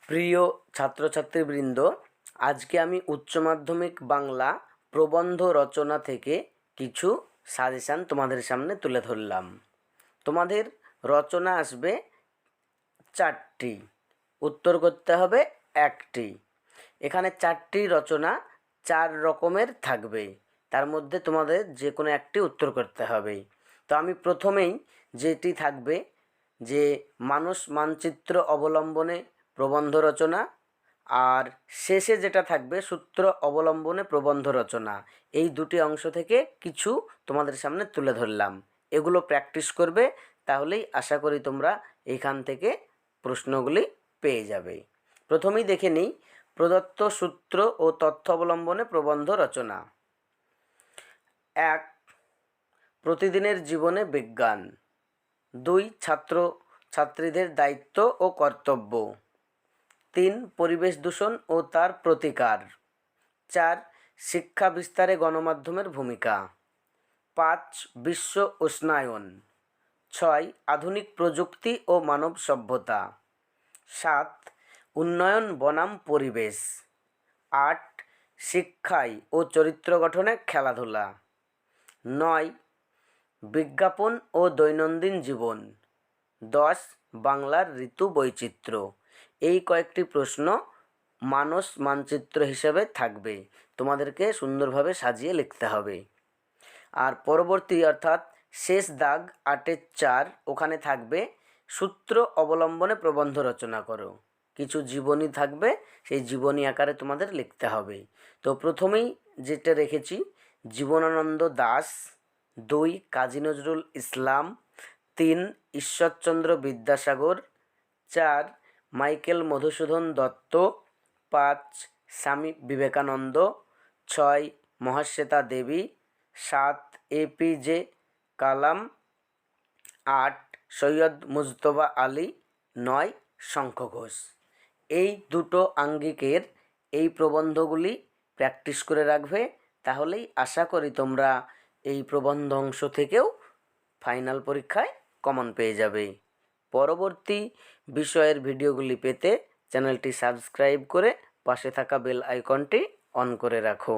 প্রিয় ছাত্রছাত্রীবৃন্দ, আজকে আমি উচ্চ মাধ্যমিক বাংলা প্রবন্ধ রচনা থেকে কিছু সাজেশান তোমাদের সামনে তুলে ধরলাম। তোমাদের রচনা আসবে 4টি, উত্তর করতে হবে 1টি। এখানে 4টি রচনা 4 রকমের থাকবে, তার মধ্যে তোমাদের যে কোনো একটি উত্তর করতে হবে। তো আমি প্রথমেই যেটি থাকবে যে মানুষ মানচিত্র অবলম্বনে প্রবন্ধ রচনা, আর শেষে যেটা থাকবে সূত্র অবলম্বনে প্রবন্ধ রচনা, এই দুটি অংশ থেকে কিছু তোমাদের সামনে তুলে ধরলাম। এগুলো প্র্যাকটিস করবে, তাহলেই আশা করি তোমরা এখান থেকে প্রশ্নগুলি পেয়ে যাবে। প্রথমেই দেখে নিই প্রদত্ত সূত্র ও তথ্য অবলম্বনে প্রবন্ধ রচনা। 1. প্রতিদিনের জীবনে বিজ্ঞান। 2. ছাত্র ছাত্রীদের দায়িত্ব ও কর্তব্য। 3. পরিবেশ দূষণ ও তার প্রতিকার। 4. শিক্ষা বিস্তারে গণমাধ্যমের ভূমিকা। 5. বিশ্ব উষ্ণায়ন। 6. আধুনিক প্রযুক্তি ও মানব সভ্যতা। 7. উন্নয়ন বনাম পরিবেশ। 8. শিক্ষায় ও চরিত্র গঠনে খেলাধুলা। 9. বিজ্ঞাপন ও দৈনন্দিন জীবন। 10. বাংলার ঋতু বৈচিত্র্য। এই কয়েকটি প্রশ্ন মানস মানচিত্র হিসেবে থাকবে, তোমাদেরকে সুন্দরভাবে সাজিয়ে লিখতে হবে। আর পরবর্তী অর্থাৎ শেষ দাগ 8-এর 4, ওখানে থাকবে সূত্র অবলম্বনে প্রবন্ধ রচনা করো। কিছু জীবনী থাকবে, সেই জীবনী আকারে তোমাদের লিখতে হবে। তো প্রথমেই যেটা রেখেছি জীবনানন্দ দাশ। 2. কাজী নজরুল ইসলাম। 3. ঈশ্বরচন্দ্র বিদ্যাসাগর। 4. মাইকেল মধুসূদন দত্ত। 5. স্বামী বিবেকানন্দ। 6. মহাশ্বেতা দেবী। 7. এপিজে কালাম। 8. সৈয়দ মুজতবা আলী। 9. শঙ্খ ঘোষ। এই দুটো আঙ্গিকের এই প্রবন্ধগুলি প্র্যাকটিস করে রাখবে, তাহলেই আশা করি তোমরা এই প্রবন্ধ অংশ থেকেও ফাইনাল পরীক্ষায় কমন পেয়ে যাবে। পরবর্তী বিষয়ের ভিডিওগুলি পেতে চ্যানেলটি সাবস্ক্রাইব করে পাশে থাকা বেল আইকনটি অন করে রাখো।